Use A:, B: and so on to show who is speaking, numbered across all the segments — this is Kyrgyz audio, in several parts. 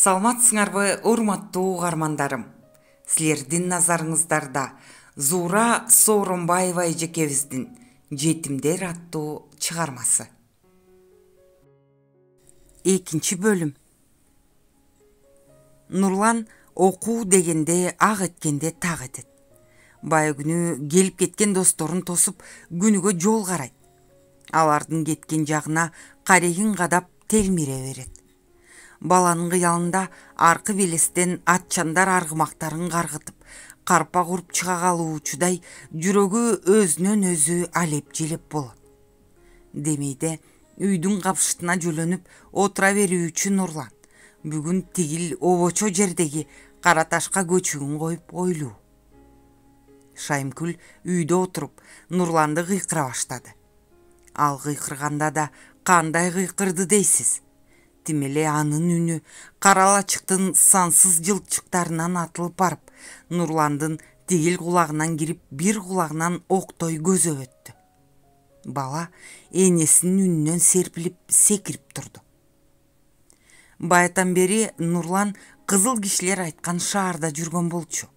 A: Саламатсыңарбы, урматтуу угармандарым. Силердин назарыңыздарда Зуура Сооронбаева эжекебиздин «Жетимдер» аттуу чыгармасы. Экинчи бөлүм. Нурлан окуу дегенде ак эткенде так этет. Бая күнү келип кеткен досторун тосуп, күнүгө жол карайт. Алардын кеткен жагына карегин кадап телмире берет. Баланын кыялында аркы белестен атчандар аргымактарын каргытып, карпа куруп чыга калуучудай жүрөгү өзүнөн өзү алеп желеп болот. Демейде үйдүн капшытына жөлөнүп отура берүүчү Нурлан бүгүн тигил обочо жердеги кара ташка көчүгүн коюп ойлуу. Шайымкүл үйдө отуруп Нурланды кыйкыра баштады. Ал кыйкырганда да кандай кыйкырды дейсиз? Тим эле анын үнү каралачыктын сансыз жылчыктарынан атылып барып, Нурландын тигил кулагынан кирип, бир кулагынан октой көзөп өттү. Бала энесинин үнүнөн серпилип секирип турду. Баятан бери Нурлан кызыл кишилер айткан шаарда жүргөн болчу.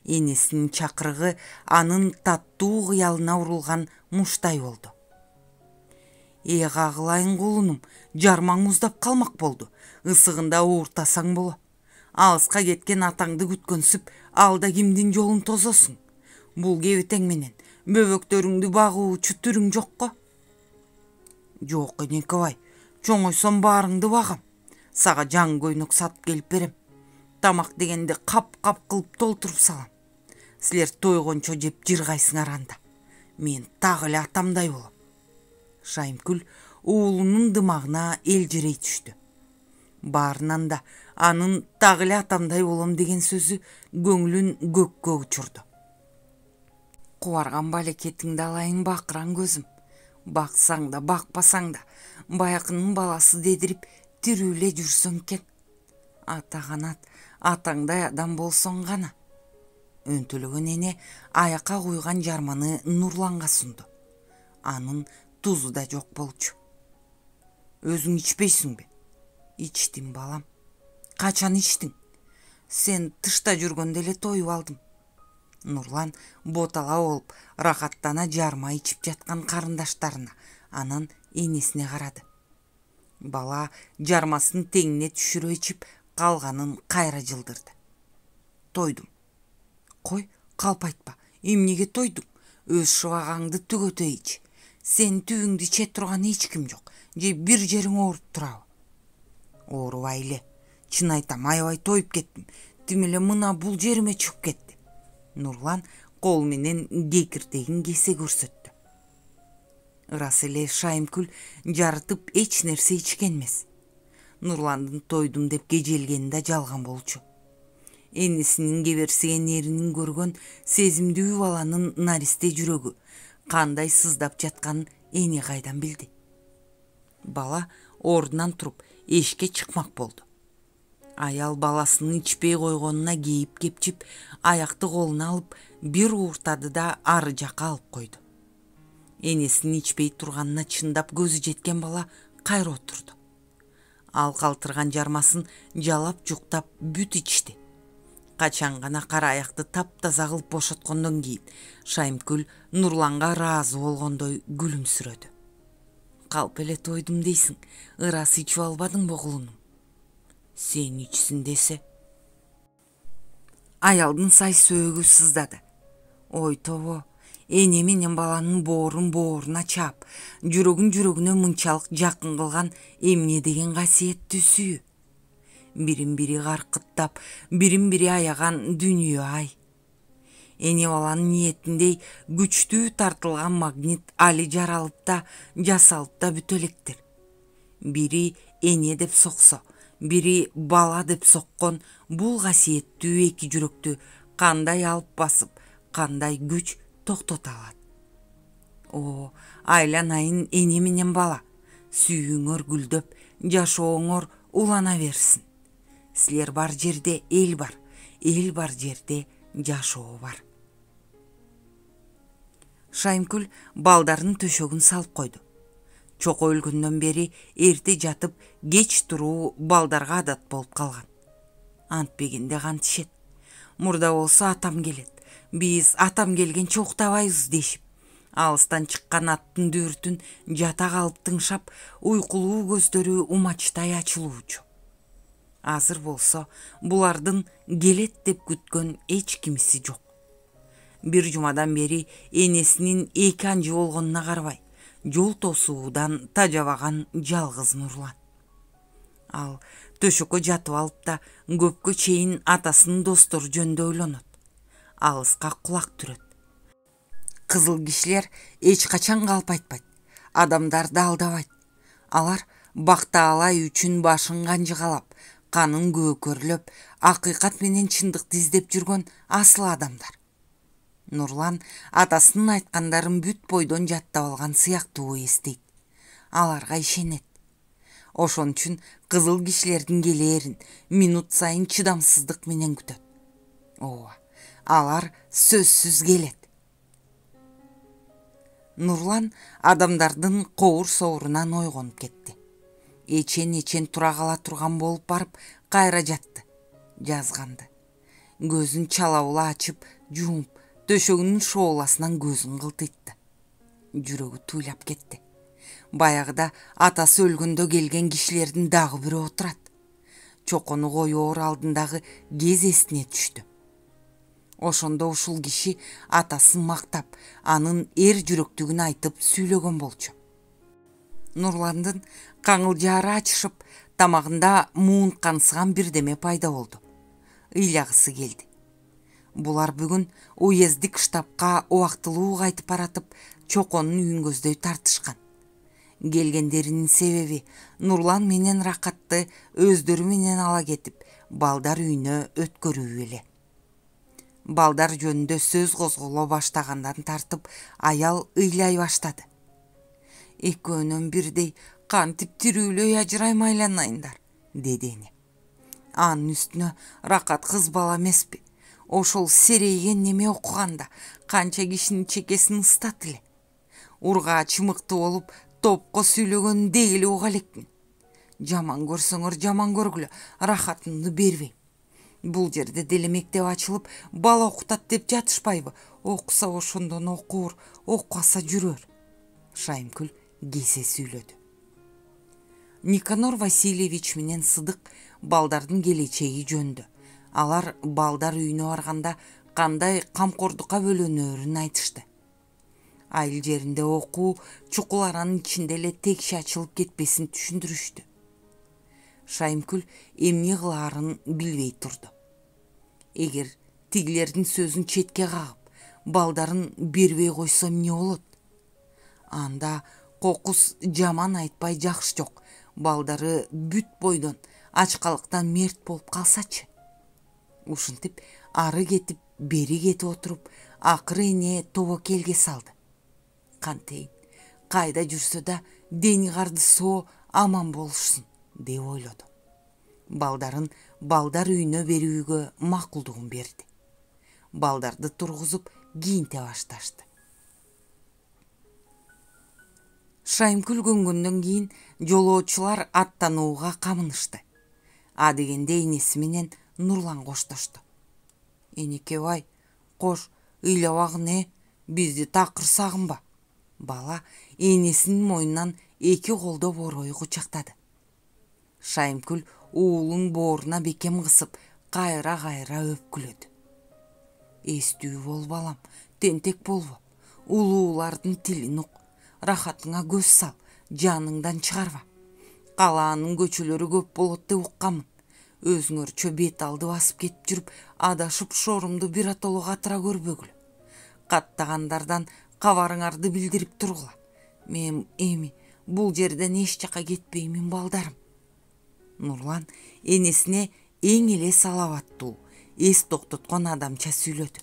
A: Энесинин чакырыгы анын таттуу кыялына урулган муштай болду. Кагылайын кулунум, жармаң муздап калмак болду. Ысыгында ууртасаң боло. Алыска кеткен атаңды күткөнсүп, алда кимдин жолун тозосуң? Бул кебетең менен бөбөктөрүңдү багуучу түрүң жокко? Жок энекебай, чоңойсом баарыңды багам. Сага жаң көйнөк сатып келип берем. Тамак дегенде кап-кап кылып толтуруп салам. Силер тойгончо жеп жыргайсыңар анда. Мен так эле атамдай болом. Шайымкүл уулунун дымагына элжирей түштү. Баарынан да анын так эле атамдай болом деген сөзү көңүлүн көккө учурду. Кубарган балекетиңди алайын бакыран көзүм. Баксаң да бакпасаң да баякынын баласы дедирип тирүү эле жүрсөң экен. Ата канат, атаңдай адам болсоң гана. Өнтөлөгөн эне аякка куйган жарманы Нурланга сунду. Анын тузу да жок болчу. Өзүң ичпейсиңби? Ичтим балам. Качан ичтиң? Сен тышта жүргөндө эле тоюп алдым. Нурлан ботала болуп, рахаттана жарма ичип жаткан карындаштарына, анан энесине карады. Бала жармасын теңине түшүрө ичип, калганын кайра жылдырды. Тойдум. Кой, калп айтпа. Эмнеге тойдуң? Өз шыбагаңды түгөтө ич. Сен түбүңдү иче турган эч ким жок. Же бир жериң ооруп турабы? Оорубай эле. Чын айтам, аябай тоюп кеттим. Тим эле мына бул жериме чыгып кетти. Нурлан кол менен кекиртегин кесе көрсөттү. Ырас эле Шайымкүл жарытып эч нерсе ичкен эмес. Нурландын тойдум деп кежелгени да жалган болчу. Энесинин кеберсиген эринин көргөн сезимдүү баланын наристе жүрөгү кандай сыздап жатканын эне кайдан билди? Бала ордунан туруп эшикке чыкмак болду. Аял баласынын ичпей койгонуна кейип кепчип, аякты колуна алып, бир ууртады да ары жакка алып койду. Энесинин ичпей турганына чындап көзү жеткен бала кайра отурду. Ал калтырган жармасын жалап жуктап бүт ичти. Качан гана кара аякты таптаза кылып бошоткондон кийин Шайымкүл Нурланга ыраазы болгондой күлүмсүрөдү. Калп эле тойдум дейсиң, ырас ичип албадыңбы кулунум? Сен ичсин десе. Аялдын сай сөөгү сыздады. Ой тобо, эне менен баланын боорун бооруна чаап, жүрөгүн жүрөгүнө мынчалык жакын кылган эмне деген касиеттүү сүйүү? Бирин бири каркыттап, бирин бири аяган дүнүйө ай. Эне баланын ниетиндей күчтүү тартылган магнит али жаралып да, жасалып да бүтө электир. Бири эне деп соксо, бири бала деп соккон бул касиеттүү эки жүрөктү кандай алып басып, кандай күч токтото алат? О, айланайын эне менен бала, сүйүүңөр гүлдөп, жашооңор улана берсин. Силер бар жерде эл бар жерде жашоо бар. Шайымкүл балдарын төшөгүн салып койду. Чоко өлгөндөн бери эрте жатып, кеч туруу балдарга адат болуп калган. Антпегенде кантишет. Мурда болсо атам келет. Биз атам келгенче уктабайбыз дешип. Алыстан чыккан аттын дүртүн жата калып тыңшап, уйкулуу көздөрү умачтай ачылуучу. Азыр болсо булардын келет деп күткөн эч кимиси жок. Бир жумадан бери энесинин 2 анжы болгонуна карабай, жол тосуудан тажабаган жалгыз Нурлан. Ал төшөккө жатып алып да көпкө чейин атасынын достору жөнүндө ойлонот. Алыска кулак түрөт. Кызыл кишилер эч качан калп айтпайт, адамдарды алдабайт. Алар бактаалай үчүн башын канжыгалап, канын көөкөрлөп, акыйкат менен чындыкты издеп жүргөн асыл адамдар. Нурлан атасынын айткандарын бүт бойдон жаттап алган сыяктуу эстейт. Аларга ишенет. Ошон үчүн кызыл кишилердин келээрин минут сайын чыдамсыздык менен күтөт. Ооба, алар сөзсүз келет. Нурлан адамдардын кобур соорунан ойгонуп кетти. Эчен тура кала турган болуп барып кайра жатты. Жазганды. Көзүн чалабыла ачып, жумуп, төшөгүнүн шооласынан көзүн кылтыйтты. Жүрөгү туйлап кетти. Баягыда атасы өлгөндө келген кишилердин дагы бирөө отурат. Чокону коёор алдындагы кез эсине түштү. Ошондо ушул киши атасын мактап, анын эр жүрөктүгүн айтып сүйлөгөн болчу. Нурландын каңылжаары ачышып, тамагында муун кансыган бирдеме пайда болду. Ыйлагысы келди. Булар бүгүн уездик штабка убактылуу кайтып баратып, чоконун үйүн көздөй тартышкан. Келгендеринин себеби Нурлан менен Ракатты өздөрү менен ала кетип, балдар үйүнө өткөрүү эле. Балдар жөнүндө сөз козголо баштагандан тартып, аял ыйлай баштады. Экөөнөн бирдей кантип тирүүлөй ажыраймайланайындар, деди эне. Анын үстүнө Ракат кыз бала эмеспи? Ошол серейген неме окуганда канча кишинин чекесин ыстат эле. Ургачы мыкты болуп, топко сүйлөгөнүн деги эле уга элекмин. Жаман көрсөңөр жаман көргүлө, рахатымды бербейм. Бул жерде деле мектеп ачылып, бала окутат деп жатышпайбы? Окуса ошондон окур, окубаса жүрөр. Шайымкүл кесе сүйлөдү. Никанор Васильевич менен Сыдык балдардын келечеги жөнүндө. Алар балдар үйүнө барганда кандай камкордукка бөлөнөөрүн айтышты. Айыл жеринде окуу чукул ичинде эле текши ачылып кетпесин түшүндүрүштү. Шайымкүл эмне кылаарын билбей турду. Эгер тигилердин сөзүн четке кагып, балдарын бербей койсо эмне болот? Анда кокус жаман айтпай жакшы жок, балдары бүт бойдон ачкалыктан мерт болуп калсачы. Ушинтип ары кетип, бери кетип отуруп, акыры эне тобокелге салды. Кантейин, кайда жүрсө да дени карды соо аман болушсун, деп ойлоду. Балдарын балдар үйүнө берүүгө макулдугун берди. Балдарды тургузуп кийинте башташты. Шайымкүл көнгөндөн кийин жолоочулар аттанууга камынышты. Адегенде энеси менен Нурлан коштошту. Энекебай, кош, ыйлабагын бизди такыр сагынба. Бала энесинин мойнунан 2 колдоп орой кучактады. Шайымкүл уулун бооруна бекем кысып, кайра өпкүлөдү. Эстүү бол балам, тентек болбо. Улуулардын тилин ук, рахатыңа көз сал, жаныңдан чыгарба. Калаанын көчөлөрү көп болот деп укканмын. Өзүңөрчө бет алды басып кетип жүрүп, адашып шорумду биротоло катыра көрбөгүлө. Каттагандардан кабарыңарды билдирип тургула. Мен эми бул жерден эч жака кетпеймин, балдарым. Нурлан энесине эң эле салаваттуу, эс токтоткон адамча сүйлөдү.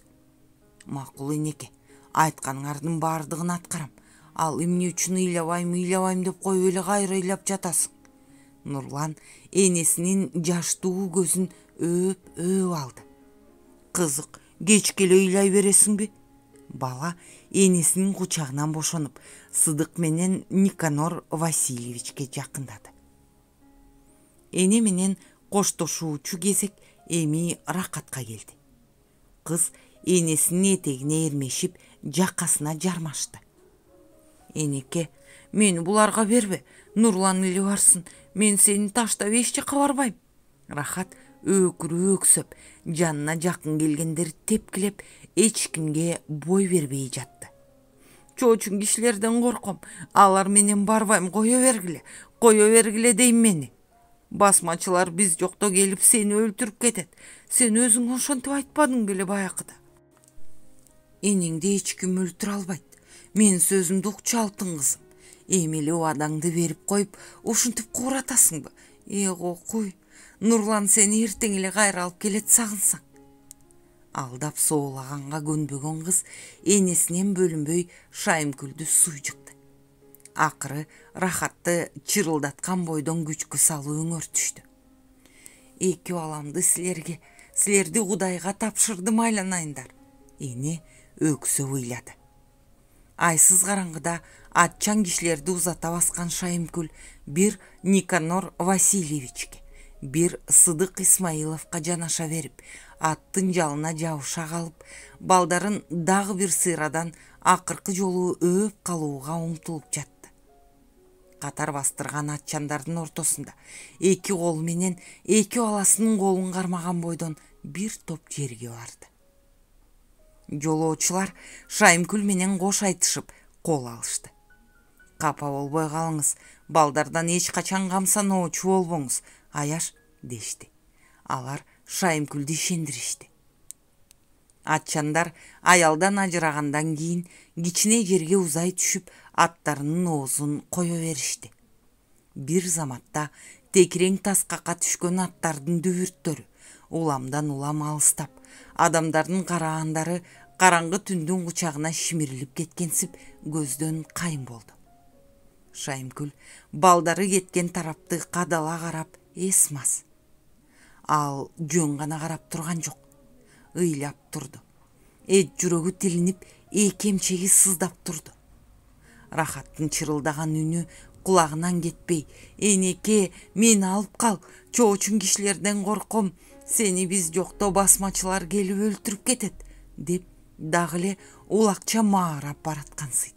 A: Макул энеке, айтканыңардын баардыгын аткарам. Ал эмне үчүн ыйлабайм деп коюп эле кайра ыйлап жатасың? Нурлан энесинин жаштуу көзүн өп алды. Кызык, кечке эле ыйлай бересиңби? Бала энесинин кучагынан бошонуп, Сыдык менен Никанор Васильевичке жакындады. Эне менен коштошуучу кезек эми Рахатка келди. Кыз энесинин этегине эрмешип жакасына жармашты. Энеке, мени буларга бербе, Нурлан эле барсын, мен сени таштап эч жакка барбайм. Рахат өкүрүп өксөп, жанына жакын келгендерди тепкилеп, эч кимге бой бербей жатты. Чоочун кишилерден корком, алар менен барбайм, кое бергиле дейм мени. Басмачылар биз жокто келип сени өлтүрүп кетет. Сен өзүң ошентип айтпадың беле баякыда? Энеңди эч ким өлтүрө албайт. Мен сөзүмдү укчу алтын кызым. Эми эле убадаңды берип коюп, ушинтип кууратасыңбы? Кокуй, Нурлан сени эртең эле кайра алып келет сагынсаң. Алдап соолаганга көнбөгөн кыз энесинен бөлүнбөй Шайымкүлдү суйжыкты. Акыры Рахатты чырылдаткан бойдон күчкө салып өңөртүштү. Эки баламды силерди Кудайга тапшырдым, айланайындар. Эне өксөп ыйлады. Айсыз караңгыда атчан кишилерди узата баскан Шайымкүл бир Никанор Васильевичке, бир Сыдык Исмаиловка жанаша берип, аттын жалына жабыша калып, балдарын дагы бир сыйрадан акыркы жолу өөп калууга умтулуп жатты. Катар бастырган атчандардын ортосунда эки колу менен эки баласынын колун кармаган бойдон бир топ жерге барды. Жолоочулар Шайымкүл менен кош айтышып кол алышты. Капа болбой калыңыз, балдардан эч качан камсаноочу болбоңуз, аяш, дешти. Алар Шайымкүлдү ишендиришти. Атчандар аялдан ажырагандан кийин кичине жерге узай түшүп, аттарынын оозун кое беришти. Бир заматта текирең таскакка түшкөн аттардын дүбүрттөрү уламдан улам алыстап, адамдардын караандары караңгы түндүн кучагына шимирилип кеткенсип көздөн кайын болду. Шайымкүл балдары кеткен тарапты кадала карап эс-мас. Ал жөн гана карап турган жок, ыйлап турду. Эт жүрөгү тилинип, эки эмчеги сыздап турду. Рахаттын чырылдаган үнү кулагынан кетпей, энеке, мени алып кал, чоочун кишилерден корком, сени биз жокто басмачылар келип өлтүрүп кетет, деп дагы эле улакча маарап бараткансыйт.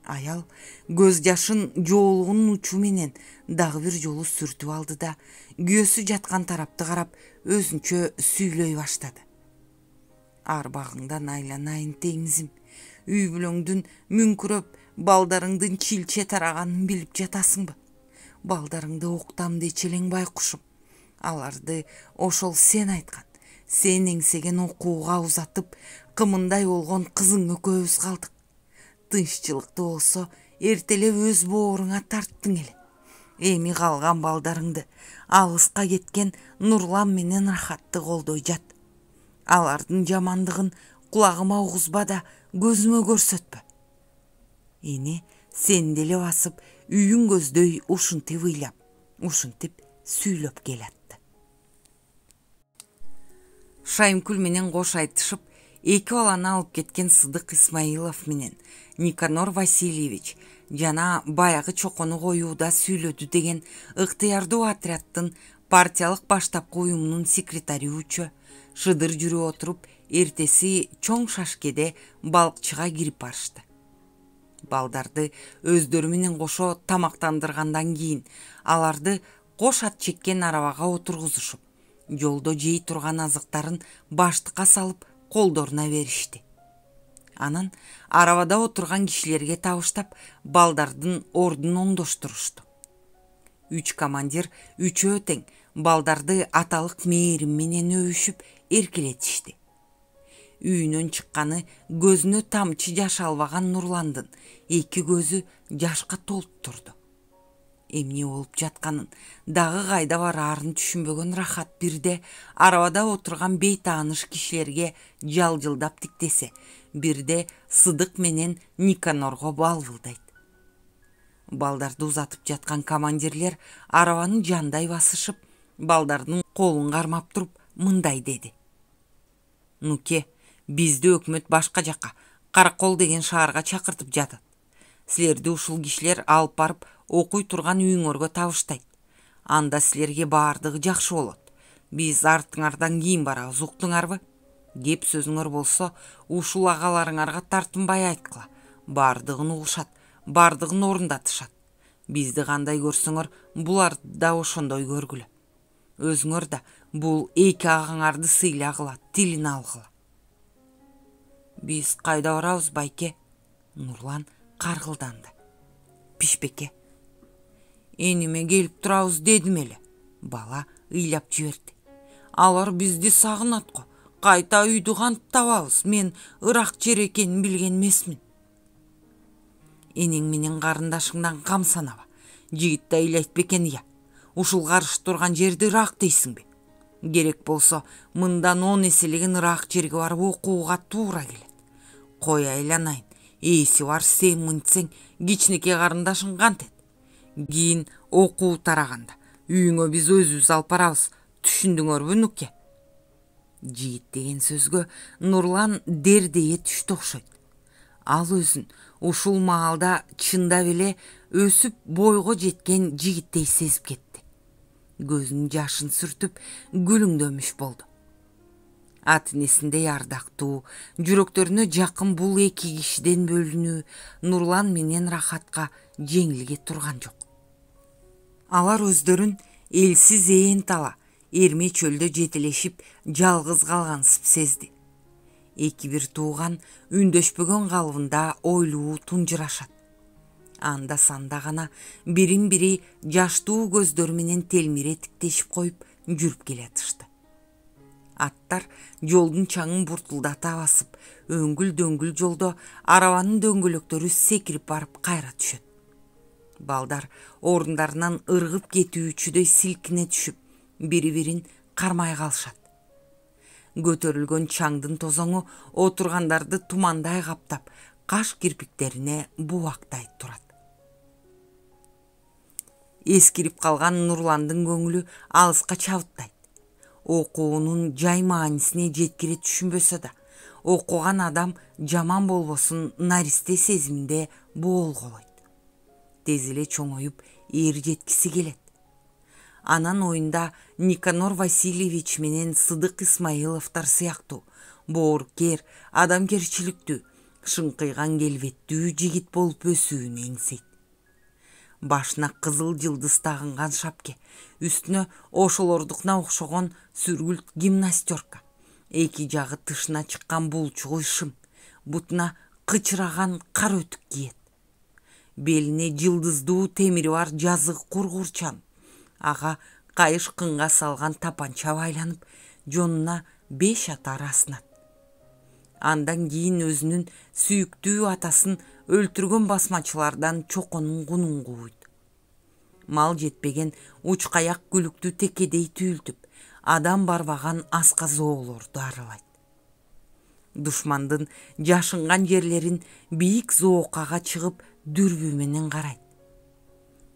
A: Аял көз жашын жоолугунун учу менен дагы бир жолу сүртүп алды да, күйөөсү жаткан тарапты карап өзүнчө сүйлөй баштады. Арбагыңдан айланайын теңизим, үй бүлөңдүн мүңкүрөп, балдарыңдын чилче тараганын билип жатасыңбы? Балдарыңды уктамды эчелең байкушум. Аларды ошол сен айткан, сен эңсеген окууга узатып, кымындай болгон кызың экөөбүз калдык. Тынччылыкты болсо эртелеп өз бооруңа тарттың эле. Эми калган балдарыңды, алыска кеткен Нурлан менен Рахатты колдой жат. Алардын жамандыгын кулагыма угузба да көзүмө көрсөтпө. Эне сен деле басып, үйүн көздөй ушинтип ыйлап, ушинтип сүйлөп келатты. Шайымкүл менен кош айтышып, эки баланы алып кеткен Сыдык Исмаилов менен Никанор Васильевич жана баягы чокону коюуда сүйлөдү деген ыктыярдуу отрядтын партиялык баштапкы уюмунун секретари учу шыдыр жүрүп отуруп, эртеси чоң шашкеде балыкчыга кирип барышты. Балдарды өздөрү менен кошо тамактандыргандан кийин аларды кош ат чеккен арабага отургузушуп, жолдо жей турган азыктарын баштыкка салып колдоруна беришти. Анан арабада отурган кишилерге табыштап, балдардын ордун оңдоштурушту. 3 командир үчөө тең балдарды аталык мээрим менен өбүшүп эркелетишти. Үйүнөн чыкканы көзүнө тамчы жаш албаган Нурландын эки көзү жашка толуп турду. Эмне болуп жатканын, дагы кайда бараарын түшүнбөгөн Рахат бирде арабада отурган бейтааныш кишилерге жалжылдап тиктесе, бирде Сыдык менен Никанорго балбылдайт. Балдарды узатып жаткан командирлер арабанын жандай басышып, балдардын колун кармап туруп мындай деди: "Нуке, бизди өкмөт башка жакка, Каракол деген шаарга чакыртып жатат. Силерди ушул кишилер алып барып окуй турган үйүңөргө табыштайт. Анда силерге баардыгы жакшы болот. Биз артыңардан кийин барабыз, уктуңарбы? Кеп сөзүңөр болсо, ушул агаларыңарга тартынбай айткыла. Бардыгын угушат, бардыгын орундатышат. Бизди кандай көрсөңөр, буларды да ошондой көргүлө. Өзүңөр да бул эки агаңарды сыйлагыла, тилин алгыла. Биз кайда барабыз, байке? Нурлан каргылданды. Пишпекке. Эниме келип турабыз дедим эле. Бала ыйлап жиберди. Алар бизди сагынат го. Кайта үйдү кантип табабыз? Мен ырак жер экенин билген эмесмин. Энең менен карындашыңдан кам санаба. Жигит да ыйлайт бекен, ия. Ушул карышып турган жерди ырак дейсиңби? Керек болсо, мындан 10 эселеген ырак жерге барып окууга туура келет. Кой айланайын. Эси бар сен мынтсең, кичинекей карындашың кантет? Кийин окуу тараганда үйүңө биз өзүбүз алып барабыз. Түшүндүңөрбү, нуке? Жигит деген сөзгө Нурлан дердее түштү окшойт. Ал өзүн ушул маалда чындап эле өсүп бойго жеткен жигиттей сезип кетти. Көзүнүн жашын сүртүп күлүңдөмүш болду. Ат энесиндей ардактуу, жүрөктөрүнө жакын бул эки кишиден бөлүнүү Нурлан менен Рахатка жеңилге турган жок. Алар өздөрүн элсиз ээн тала, эрме чөлдө жетелешип жалгыз калгансып сезди. Эки бир тууган үндөшпөгөн калыбында ойлуу тунжурашат. Анда санда гана бирин бири жаштуу көздөрү менен телмире тиктешип коюп жүрүп келатышты. Аттар жолдун чаңын буртулдата басып, өңгүл-дөңгүл жолдо арабанын дөңгөлөктөрү секирип барып кайра түшөт. Балдар орундарынан ыргып кетүүчүдөй силкине түшүп, бири-бирин кармай калышат. Көтөрүлгөн чаңдын тозоңу отургандарды тумандай каптап, каш кирпиктерине бубактай турат. Эскирип калган Нурландын көңүлү алыска чабыттайт. Окуунун жай маанисине жеткире түшүнбөсө да, окуган адам жаман болбосун наристе сезиминде боолголойт. Тез эле чоңоюп эр жеткиси келет. Анан оюнда Никанор Васильевич менен Сыдык Исмаиловдор сыяктуу боорукер, адамгерчиликтүү, шыңкыйган келбеттүү жигит болуп өсүүнү эңсейт. Башына кызыл жылдыз тагынган шапке, үстүнө ошолордукуна окшогон сүргүлт гимнастерка, эки жагы тышына чыккан булчугуй шым, бутуна кычыраган кар өтүк кийет. Белине жылдыздуу темири бар жазык кургурчан, ага кайыш кынга салган тапанча байланып, жонуна 5 ата арасынат. Андан кийин өзүнүн сүйүктүү атасын өлтүргөн басмачылардан чоконун гунун кууйт. Мал жетпеген учкаяк күлүктүү текедей түйүлтүп, адам барбаган аска зоолорду аралайт. Душмандын жашынган жерлерин бийик зоокага чыгып дүрбү менен карайт.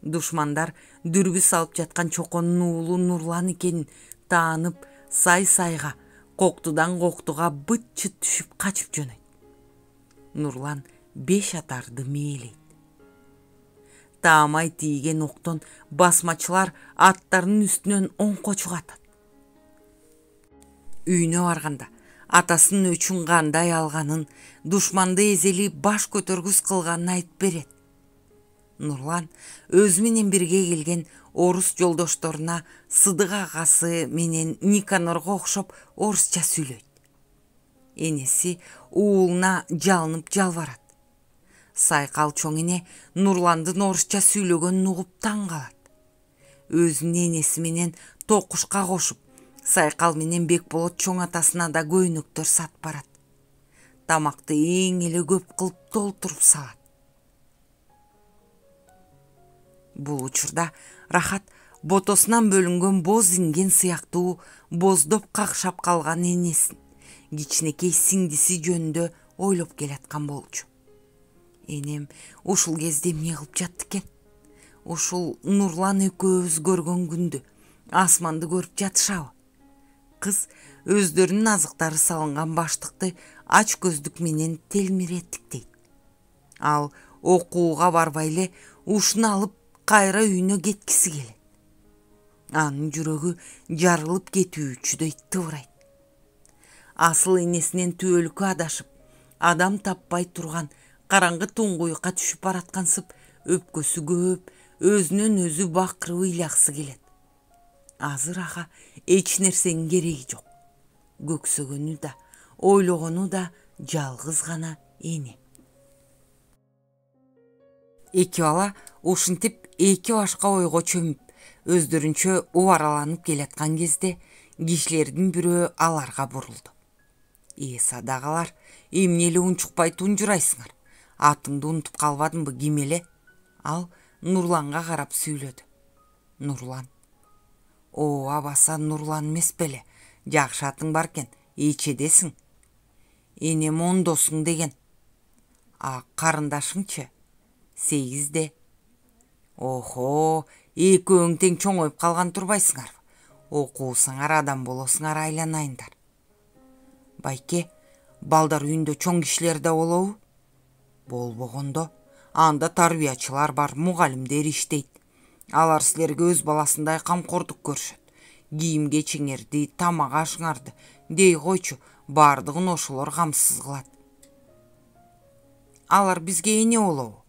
A: Душмандар дүрбү салып жаткан чоконун уулу Нурлан экенин таанып, сай-сайга, коктудан коктуга быт-чыт түшүп качып жөнөйт. Нурлан 5 атарды мээлейт. Таамай тийген октон басмачылар аттарынын үстүнөн оңко чугатат. Үйүнө барганда атасынын өчүн кандай алганын, душманды эзели баш көтөргүс кылганын айтып берет. Нурлан өзү менен бирге келген орус жолдошторуна Сыдык агасы менен Никанорго окшоп орусча сүйлөйт. Энеси уулуна жалынып жалбарат. Сайкал чоң эне Нурландын орусча сүйлөгөнүн угуп таң калат. Өзүнүн энеси менен токушка кошуп, Сайкал менен Бекболот чоң атасына да көйнөктөр сатып барат. Тамакты эң эле көп кылып толтуруп салат. Бул учурда Рахат ботосунан бөлүнгөн боз инген сыяктуу боздоп какшап калган энесин, кичинекей сиңдиси жөнүндө ойлоп келаткан болчу. Энем ушул кезде эмне кылып жатты экен? Ушул Нурлан экөөбүз көргөн күндү, асманды көрүп жатышабы? Кыз өздөрүнүн азыктары салынган баштыкты ач көздүк менен телмире тиктейт. Ал окууга барбай эле ушуну алып кайра үйүнө кеткиси келет. Анын жүрөгү жарылып кетүүчүдөй тыбырайт. Асыл энесинен түбөлүккө адашып, адам таппай турган караңгы туңгуюкка түшүп бараткансып, өпкөсү көп, өзүнөн өзү бакырып ыйлаксы келет. Азыр ага эч нерсенин кереги жок. Көксөгөнү да, ойлогону да жалгыз гана эне. Эки бала ушинтип эки башка ойго чөмүп, өздөрүнчө убараланып келаткан кезде кишилердин бирөө аларга бурулду. Садағалар, эмне эле унчукпай тунжурайсыңар? Атыңды унутуп калбадыңбы, ким эле? Ал Нурланга карап сүйлөдү. Нурлан. Абаса Нурлан эмес беле? Жакшы атың бар экен, эчедесиң. Энем 10досуң деген. Карындашыңчы? 8де. Охо, экөөң тең чоңоюп калган турбайсыңарбы? Окуусаңар, адам болосуңар, айланайындар. Байке, балдар үйүндө чоң кишилер да болобу? Болбогондо, анда тарбиячылар бар, мугалимдер иштейт. Алар силерге өз баласындай камкордук көрүшөт. Кийим кечиңерди, тамак ашыңарды дей койчу, бардыгын ошолор камсыз кылат. Алар бизге эне болобу?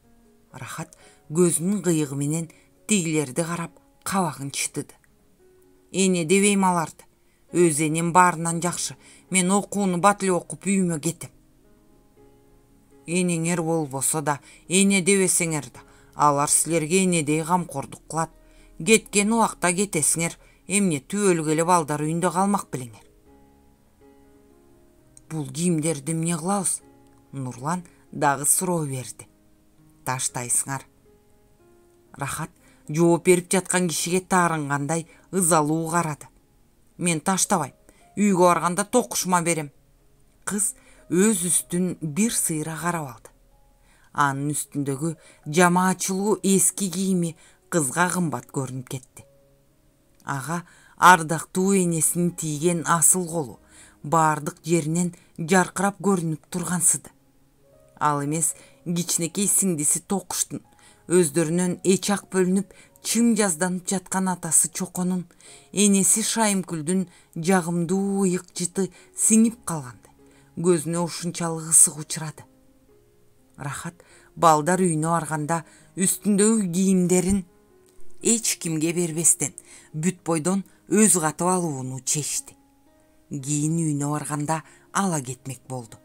A: Рахат көзүнүн кыйыгы менен тигилерди карап кабагын чытыды. Эне дебейм аларды. Өз энем баарынан жакшы. Мен окууну бат эле окуп үйүмө кетем. Энеңер болбосо да, эне дебесеңер да, алар силерге энедей камкордук кылат. Кеткен убакта кетесиңер, эмне түбөлүк эле балдар үйүндө калмак белеңер. Бул кийимдерди эмне кылабыз? Нурлан дагы суроо берди. Таштайсыңар. Рахат жооп берип жаткан кишиге таарынгандай ызалуу карады. Мен таштабайм. Үйгө барганда токушма берем. Кыз өз үстүн бир сыйра карап алды. Анын үстүндөгү жамаачылуу эски кийими кызга кымбат көрүнүп кетти. Ага ардактуу энесинин тийген асыл колу баардык жеринен жаркырап көрүнүп тургансыды. Ал эмес кичинекей сиңдиси Токуштун, өздөрүнөн эч-ак бөлүнүп чым жазданып жаткан атасы Чоконун, энеси Шайымкүлдүн жагымдуу ыйык жыты сиңип калгандай, көзүнө ушунчалык ысык учурады. Рахат балдар үйүнө барганда үстүндөгү кийимдерин эч кимге бербестен бүт бойдон өзү катып алууну чечти. Кийин үйүнө барганда ала кетмек болду.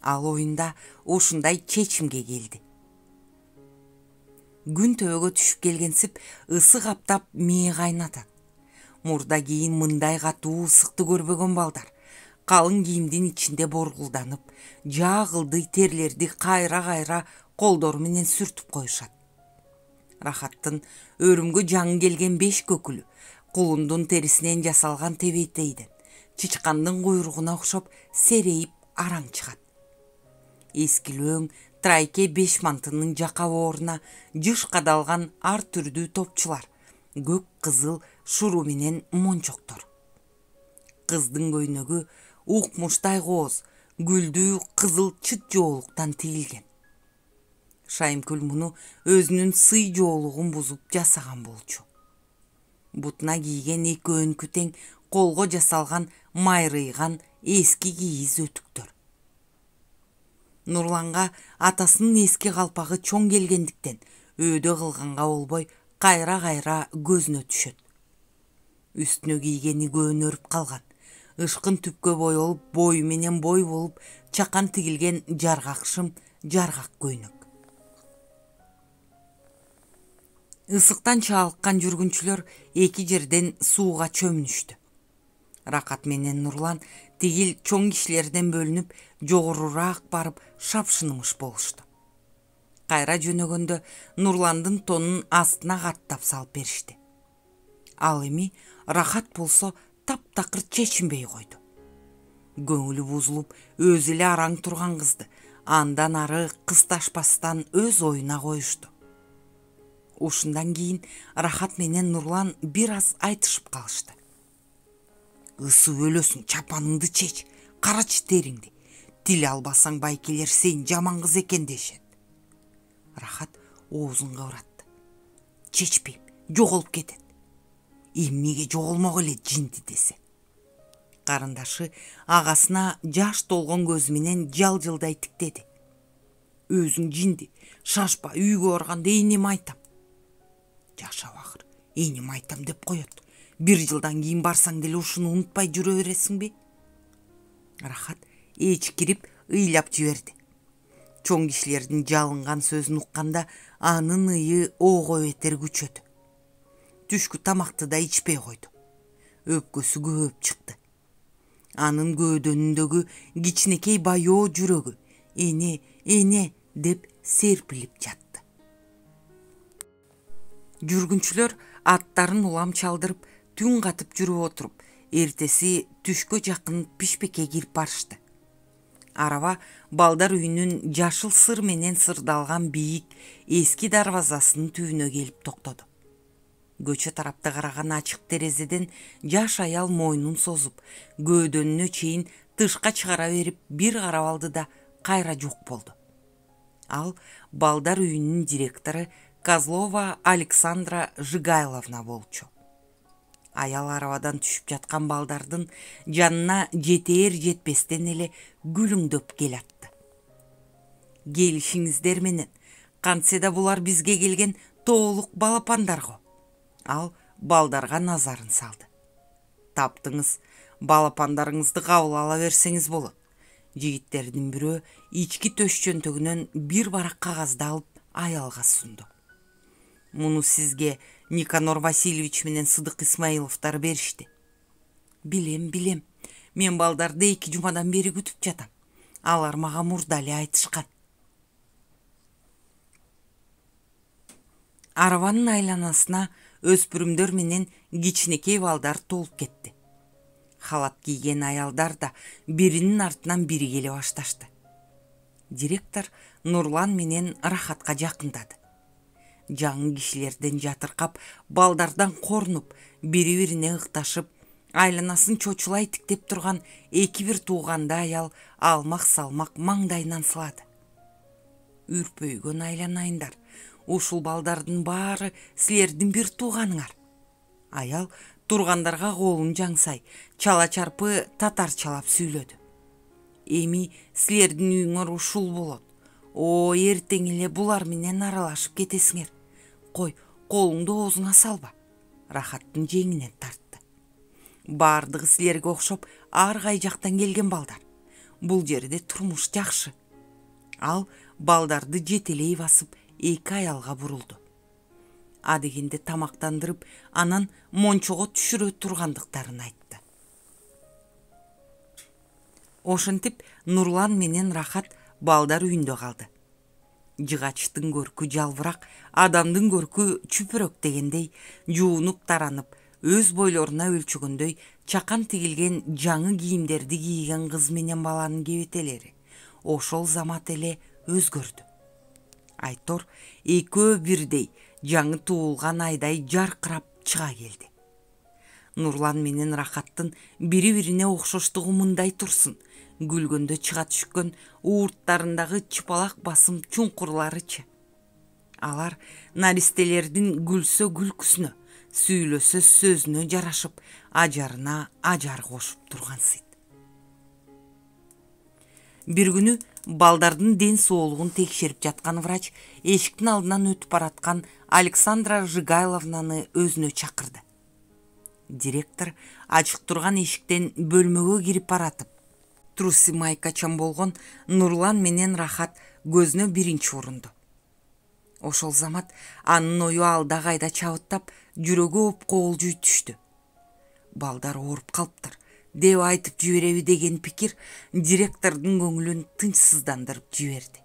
A: Ал оюнда ушундай чечимге келди. Күн төбөгө түшүп келгенсип ысык аптап мээ кайнатат. Мурда кийин мындай катуу ысыкты көрбөгөн балдар калың кийимдин ичинде боргулданып, жаагылдый терлерди кайра колдору менен сүртүп коюшат. Рахаттын өрүмгө жаңы келген 5 көкүлү, кулундун терисинен жасалган тебетейден, чычкандын куйругуна окшоп серейип араң чыгат. Эскилөөң трайке 5 мантынын жака бооруна жыш кадалган ар түрдүү топчулар, көк кызыл шуру менен мончоктор. Кыздын көйнөгү укмуштай кооз, гүлдүү кызыл чыт жоолуктан тигилген. Шайымкүл муну өзүнүн сый жоолугун бузуп жасаган болчу. Бутуна кийген экөөнүкү тең колго жасалган майрыйган эски кийиз өтүктөр. Нурланга атасынын эски калпагы чоң келгендиктен өөдө кылганга болбой кайра көзүнө түшөт. Үстүнө кийгени көөнөрүп калган, ышкын түпкө боелуп, бою менен бой болуп чакан тигилген жаргак шым, жаргак көйнөк. Ысыктан чаалыккан жүргүнчүлөр эки жерден сууга чөмүнүштү. Ракат менен Нурлан тигил чоң кишилерден бөлүнүп, жогорураак барып шапшынымыш болушту. Кайра жөнөгөндө Нурландын тонун астына каттап салып беришти. Ал эми Рахат болсо таптакыр чечинбей койду. Көңүлү бузулуп, өзү эле араң турган кызды андан ары кысташпастан өз оюна коюшту. Ушундан кийин Рахат менен Нурлан бир аз айтышып калышты. Ысып өлөсүң, чапаныңды чеч, карачы териңди. Тил албасаң байкелер сен жаман кыз экен дешет. Рахат оозун кыбыратты. Чечпейм, жоголуп кетет. эмнеге жоголмок эле жинди десе. Карындашы агасына жаш толгон көзү менен жалжылдай тиктеди. Өзүң жинди, шашпа, үйгө барганда энеме айтам. Жашап акыр, энеме айтам деп коет. 1 жылдан кийин барсаң деле ушуну унутпай жүрө бересиңби? Рахат эчкирип ыйлап жиберди. Чоң кишилердин жалынган сөзүн укканда анын ыйы ого бетер күчөдү. Түшкү тамакты да ичпей койду. Өпкөсү көп чыкты. Анын көөдөнүндөгү кичинекей баяоо жүрөгү эне деп серпилип жатты. Жүргүнчүлөр аттарын улам чалдырып, түн катып жүрүп отуруп, эртеси түшкө жакын пишпекке кирип барышты. Араба балдар үйүнүн жашыл сыр менен сырдалган бийик эски дарбазасынын түбүнө келип токтоду. Көчө тарапта караган ачык терезеден жаш аял мойнун созуп, көөдөнүнө чейин тышка чыгара берип бир карап алды да кайра жок болду. Ал балдар үйүнүн директору Козлова Александра Жигайловна болчу. Аял арабадан түшүп жаткан балдардын жанына жетээр жетпестен эле күлүңдөп келатты. Келишиңиздер менен, кантсе да булар бизге келген тоолук балапандарго. Ал балдарга назарын салды. Таптыңыз, балапандарыңызды кабыл ала берсеңиз болот. Жигиттердин бирөө ички төш чөнтөгүнөн бир барак кагазды алып аялга сунду. Муну сизге Никанор Васильевич менен Сыдык Исмаиловтар беришти. Билем. Мен балдарды 2 жумадан бери күтүп жатам. Алар мага мурда эле айтышкан. Арабанын айланасына өспүрүмдөр менен кичинекей балдар толуп кетти. Халат кийген аялдар да биринин артынан бири келе башташты. Директор Нурлан менен Рахатка жакындады. Жаңы кишилерден жатыркап, балдардан корунуп, бири-бирине ыкташып, айланасын чочулай тиктеп турган 2-1 тууганды аял алмак-салмак маңдайынан сылады. Үрпөйгөн айланайындар, ушул балдардын баары силердин бир тууганыңар. Аял тургандарга колун жаңсай, чала-чарпы татарчалап сүйлөдү. Эми силердин үйүңөр ушул болот. Эртең эле булар менен аралашып кетесиңер. Кой, колуңду оозуңа салба. Рахаттын жеңинен тартты. Бардыгы силерге окшоп ар кай жактан келген балдар. Бул жерде турмуш жакшы. Ал балдарды жетелей басып 2 аялга бурулду. Адегенде тамактандырып, анан мончого түшүрө тургандыктарын айтты. Ошентип Нурлан менен Рахат балдар үйүндө калды. Жыгачтын көркү жалбырак, адамдын көркү чүпүрөк дегендей жуунуп таранып, өз бойлоруна өлчөгөндөй чакан тигилген жаңы кийимдерди кийген кыз менен баланын кебетелери ошол замат эле өзгөрдү. Айтор экөө бирдей жаңы туулган айдай жаркырап чыга келди. Нурлан менен Рахаттын бири-бирине окшоштугу мындай турсун, күлгөндө чыга түшкөн уурттарындагы чыпалак басым чуңкурларычы. Алар наристелердин күлсө күлкүсүнө, сүйлөсө сөзүнө жарашып, ажарына ажар кошуп тургансыйт. Бир күнү балдардын ден соолугун текшерип жаткан врач эшиктин алдынан өтүп бараткан Александра Жигайловнаны өзүнө чакырды. Директор ачык турган эшиктен бөлмөгө кирип баратып, трусы майкачан болгон Нурлан менен Рахат көзүнө биринчи урунду. Ошол замат анын ою алда кайда чабыттап, жүрөгү опкоолжуй түштү. Балдар ооруп калыптыр деп айтып жибереби деген пикир директордун көңүлүн тынчсыздандырып жиберди.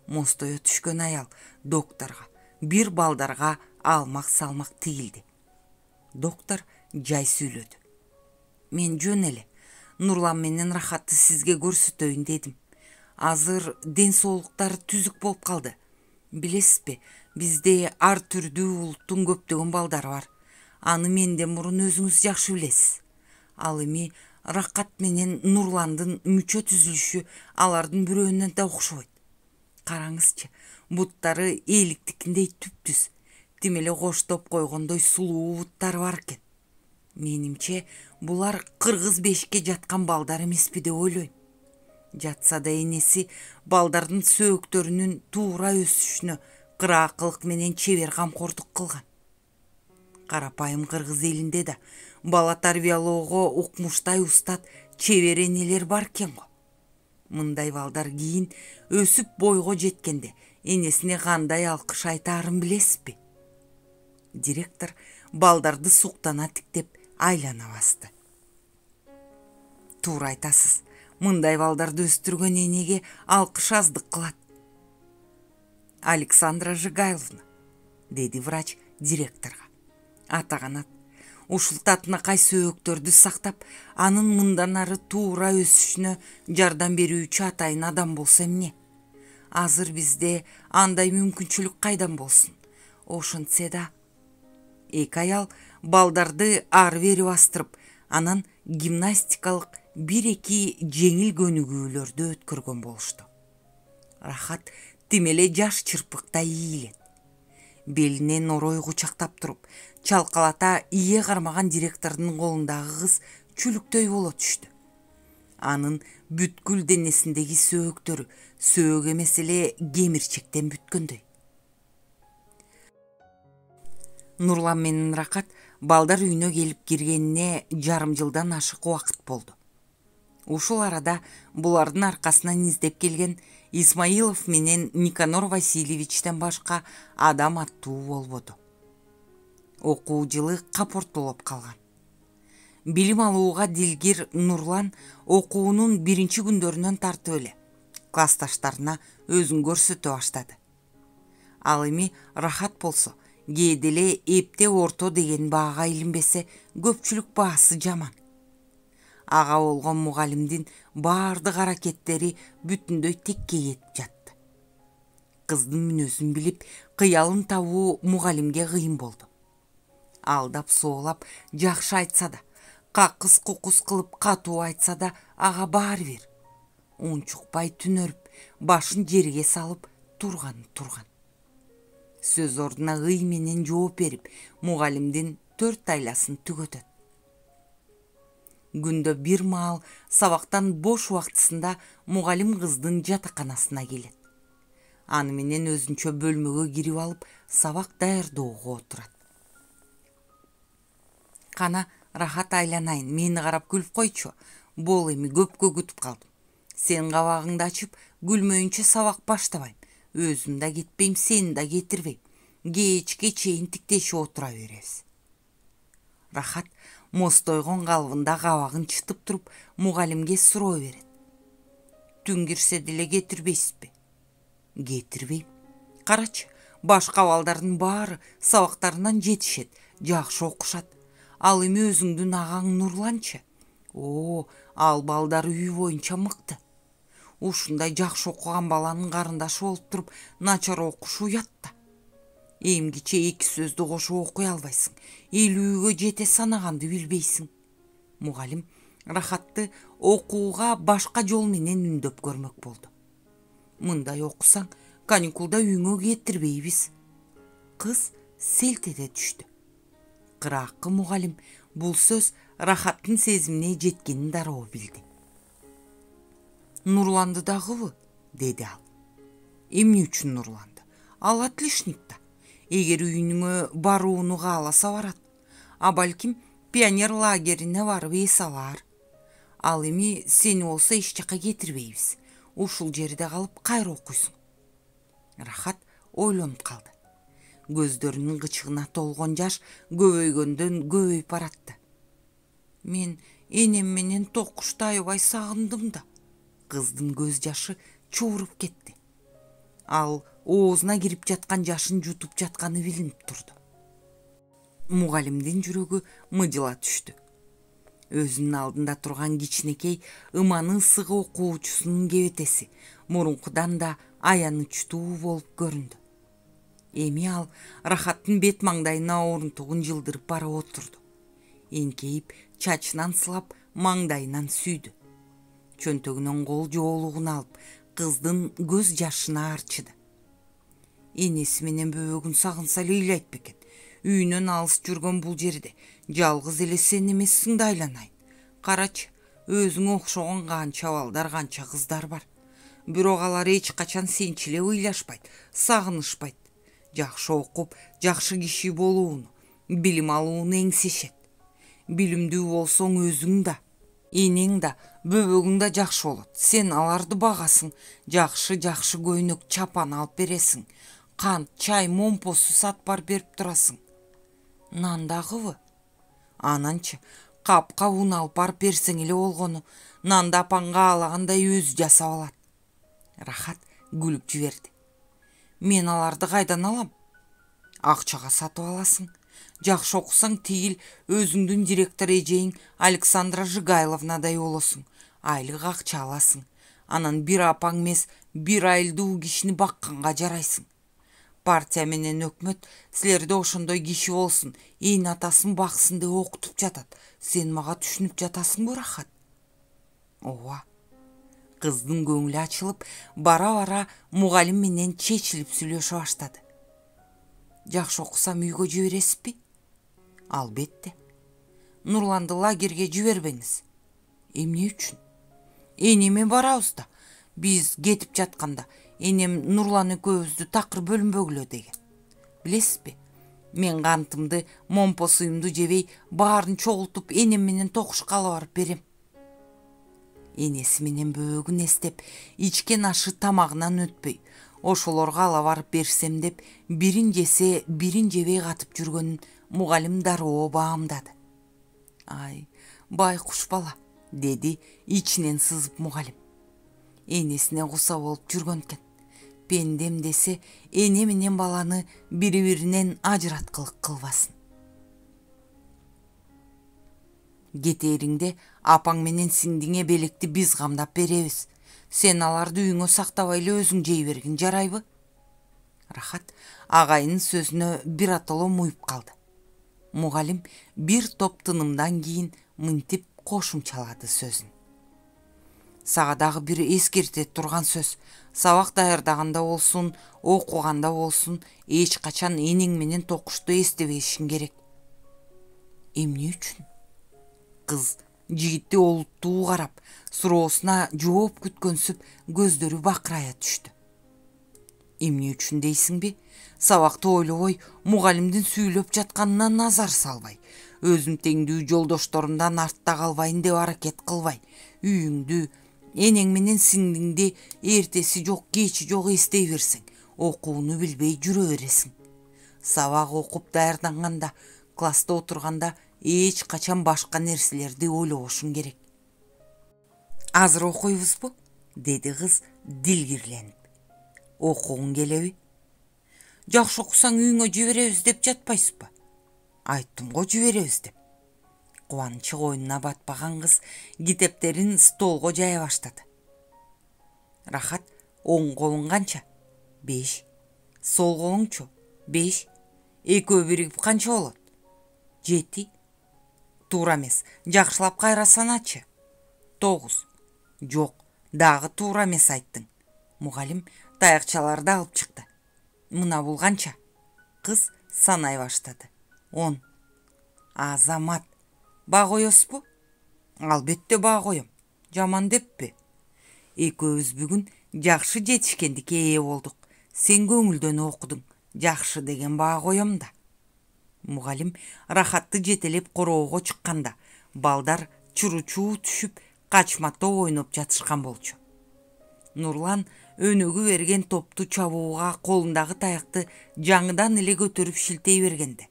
A: Мостое түшкөн аял докторго, бир балдарга алмак-салмак тигилди. Доктор жай сүйлөдү. Мен жөн эле Нурлан менен Рахатты сизге көрсөтөйүн дедим. Азыр ден соолуктары түзүк болуп калды. Билесизби, бизде ар түрдүү улуттун көптөгөн балдары бар. Аны менден мурун өзүңүз жакшы билесиз. Ал эми Рахат менен Нурландын мүчө түзүлүшү алардын бирөөнө да окшобойт. Караңызчы, буттары эликтикиндей түптүз. тим эле коштоп койгондой сулуу буттары бар экен. Менимче булар кыргыз бешикке жаткан балдар эмеспи деп ойлойм. Жатса да энеси балдардын сөөктөрүнүн туура өсүшүнө кыраакылык менен чебер камкордук кылган. Карапайым кыргыз элинде да бала тарбиялоого укмуштай устат чебер энелер бар экен го. Мындай балдар кийин өсүп бойго жеткенде энесине кандай алкыш айтаарын билесизби? Директор балдарды суктана тиктеп айлана басты. Туура айтасыз. Мындай балдарды өстүргөн энеге алкыш аздык кылат. Александра Жигайловна, деди врач директорго. Ата канат, ушул татынакай сөөктөрдү сактап, анын мындан ары туура өсүшүнө жардам берүүчү атайын адам болсо эмне? Азыр бизде андай мүмкүнчүлүк кайдан болсун? Ошентсе да. Эки аял балдарды ары-бери бастырып, анан гимнастикалык 1-2 жеңил көнүгүүлөрдү өткөргөн болушту. Рахат тим эле жаш чырпыктай ийилет. Белинен орой кучактап туруп, чалкалата ие кармаган директордун колундагы кыз чүлүктөй боло түштү. Анын бүткүл денесиндеги сөөктөрү сөөк эмес эле кемирчектен бүткөндөй. Нурлан менен Рахат балдар үйүнө келип киргенине жарым жылдан ашык убакыт болду. Ушул арада булардын аркасынан издеп келген Исмаилов менен Никанор Васильевичтен башка адам аттуу болбоду. Окуу жылы капортолоп калган. Билим алууга дилгир Нурлан окуунун биринчи күндөрүнөн тартып эле классташтарына өзүн көрсөтө баштады. Ал эми Рахат болсо кээде эле эпте орто деген баага илинбесе көпчүлүк баасы жаман. Ага болгон мугалимдин баардык аракеттери бүтүндөй текке кетип жатты. Кыздын мүнөзүн билип, кыялын табуу мугалимге кыйын болду. Алдап соолап жакшы айтса да, какыс кукус кылып катуу айтса да ага баары бир. Унчукпай түнөрүп, башын жерге салып турган. Сөз ордуна ый менен жооп берип, мугалимдин 4 айласын түгөтөт. Күндө бир маал сабактан бош убактысында мугалим кыздын жатаканасына келет. Аны менен өзүнчө бөлмөгө кирип алып, сабак даярдоого отурат. Кана, Рахат айланайын, мени карап күлүп койчу. Бол эми көпкө күтүп калдым. Сен кабагыңды ачып, күлмөйүнчө сабак баштабайм. Өзүм да кетпейм, сени да кетирбейм. Кечке чейин тиктешип отура беребиз. Рахат мостойгон калыбында кабагын чытып туруп, мугалимге суроо берет. Түн кирсе деле кетирбейсизби? Кетирбейм. Карачы, башка балдардын баары сабактарынан жетишет, жакшы окушат. Ал эми өзүңдүн агаң Нурланчы. Ал балдары үй боюнча мыкты. Ушундай жакшы окуган баланын карындашы болуп туруп, начар окушу уят да. Эмгиче 2 сөздү кошуп окуй албайсың. 50-гө жете санаганды билбейсиң. Мугалим Рахатты окууга башка жол менен үндөп көрмөк болду. Мындай окусаң, каникулда үйүңө кетирбейбиз. Кыз селт эте түштү. Кыраакы мугалим бул сөз Рахаттын сезимине жеткенин дароо билди. Нурланды дагыбы? Деди ал. Эмне үчүн Нурланды? Ал отличникта. Эгер үйүнүңө барууну кааласа барат. А балким пионер лагерине барып эс алар. Ал эми сени болсо эч жака кетирбейбиз. Ушул жерде калып кайра окуйсуң. Рахат ойлонуп калды. Көздөрүнүн кычыгына толгон жаш көбөйгөндөн көбөйүп баратты. Мен энем менен токушты аябай сагындым да. Кыздын көз жашы чууруп кетти. Ал оозуна кирип жаткан жашын жутуп жатканы билинип турду. Мугалимдин жүрөгү мыжыла түштү. Өзүнүн алдында турган кичинекей ыманы ысык окуучусунун кебетеси мурункудан да аянычтуу болуп көрүндү. Эми ал Рахаттын бет маңдайына орунтугун жылдырып барып отурду. Эңкейип, чачынан сылап, маңдайынан сүйдү. Чөнтөгүнөн кол жоолугун алып, кыздын көз жашына арчыды. Энеси менен бөбөгүн сагынса эле ыйлайт бекен. Үйүнөн алыс жүргөн бул жерде жалгыз эле сен эмессиң да айланайын. Карачы, өзүңө окшогон канча балдар, канча кыздар бар. Бирок алар эч качан сенчи эле ыйлашпайт, сагынышпайт. Жакшы окуп, жакшы киши болууну, билим алууну эңсешет. Билимдүү болсоң өзүң да, энең да, бөбөгүң да жакшы болот. Сен аларды багасың, жакшы көйнөк, чапан алып бересиң. Кант, чай, момпосу сатпар берип турасың. Нан дагыбы? Ананчы, капка un алып барып берсең эле болгону. Нанды апаң каалагандай өзү жасап алат. Рахат күлүп жиберди. Мен аларды кайдан алам? Акчага сатып аласың. Жакшы окусаң тигил өзүңдүн директор эжең Александра Жигайловнадай болосуң. Айлык акча аласың. Анан бир апаң эмес, бир айылдуу кишини бакканга жарайсың. Партия менен өкмөт силерде ошондой киши болсун, эйин атасын баксын деп окутуп жатат. Сен мага түшүнүп жатасыңбы, Рахат? Ооба. Кыздын көңүлү ачылып, бара-бара мугалим менен чечилип сүйлөшө баштады. Жакшы окусам үйгө жибересизби? Албетте. Нурланды лагерге жибербеңиз. Эмне үчүн? Энеме барабыз да. Биз кетип жатканда энем Нурлан экөөбүздү такыр бөлүнбөгүлө деген. Билесизби? Мен кантымды, момпо суюмду жебей, баарын чогултуп энем менен токушкалы барып берем. Энеси менен бөбөгүн эстеп, ичкен ашы тамагынан өтпөй, ошолорго ала барып берсем деп, бирин жесе, бирин жебей катып жүргөнүн мугалим дароо баамдады. Ай, байкуш бала, деди ичинен сызып мугалим. Энесине куса болуп жүргөн экен. Пендем десе, эне менен баланы бири-биринен ажыраткылык кылбасын. Кетериңде апаң менен сиңдиңе белекти биз камдап беребиз. Сен аларды үйүңө сактабай эле өзүң жей бергин, жарайбы? Рахат агайынын сөзүнө бир атоло муюп калды. Мугалим бир топ тынымдан кийин мынтип кошумчалады сөзүн. Сага дагы бир эскерте турган сөз. Сабак даярдаганда болсун, окуганда болсун, эч качан энең менен токушту эстебешиң керек. Эмне үчүн? Кыз жигитти олуттуу карап, суроосуна жооп күткөнсүп, көздөрү бакырая түштү. Эмне үчүн дейсиңби? Сабакты ойлобой, мугалимдин сүйлөп жатканына назар салбай, өзүм теңдүү жолдошторумдан артта калбайын деп аракет кылбай, үйүңдү, энең менен сиңдиңди эртеси жок, кечи жок эстей берсең, окууну билбей жүрө бересиң. Сабак окуп даярданганда, класста отурганда эч качан башка нерселерди ойлобошуң керек. Азыр окуйбузбу? Деди кыз дилгирленип. Окугуң келеби? Жакшы окусаң үйүңө жиберебиз деп жатпайсызбы? Айттым го жиберебиз деп. Кубанычы койнуна батпаган кыз китептерин столго жая баштады. Рахат оң колуң канча? 5. Сол колуңчу? 5. Экөө биригип канча болот? 7. Туура эмес, жакшылап кайра саначы. 9. Жок, дагы туура эмес айттың. Мугалим таякчаларды алып чыкты. Мына бул канча? Кыз санай баштады. 10. Азамат, баа коесузбу? Албетте баа коем. Жаман деппи? Экөөбүз бүгүн жакшы жетишкендикке ээ болдук. Сен көңүлдөн окудуң. Жакшы деген баа коем да. Мугалим Рахатты жетелеп короого чыкканда, балдар чуручуу түшүп, качматоо ойноп жатышкан болчу. Нурлан өнөгү берген топту чабууга колундагы таякты жаңыдан эле көтөрүп шилтей бергенде,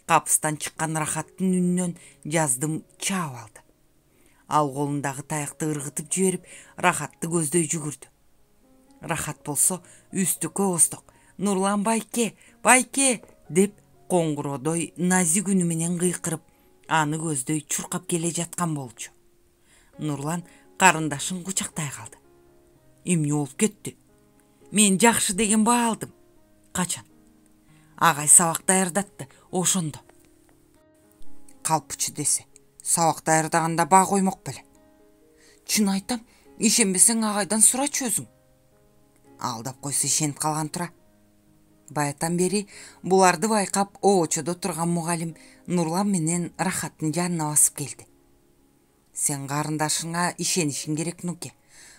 A: капыстан чыккан Рахаттын үнүнөн жаздым чаап алды. Ал колундагы таякты ыргытып жиберип, Рахатты көздөй жүгүрдү. Рахат болсо үстүккө осток, Нурлан байке, байке деп коңгуродой назик үнү менен кыйкырып, аны көздөй чуркап келе жаткан болчу. Нурлан карындашын кучактай калды. Эмне болуп кетти? Мен жакшы деген баа алдым. Качан? Агай сабак даярдатты, ошондо. Калпычы десе, сабак даярдаганда баа коймок беле. Чын айтам, ишенбесең агайдан сурачы өзүң. Алдап койсо ишенип калган тура. Баятан бери буларды байкап оочодо турган мугалим Нурлан менен Рахаттын жанына басып келди. Сен карындашыңа ишенишиң керек, Нуке.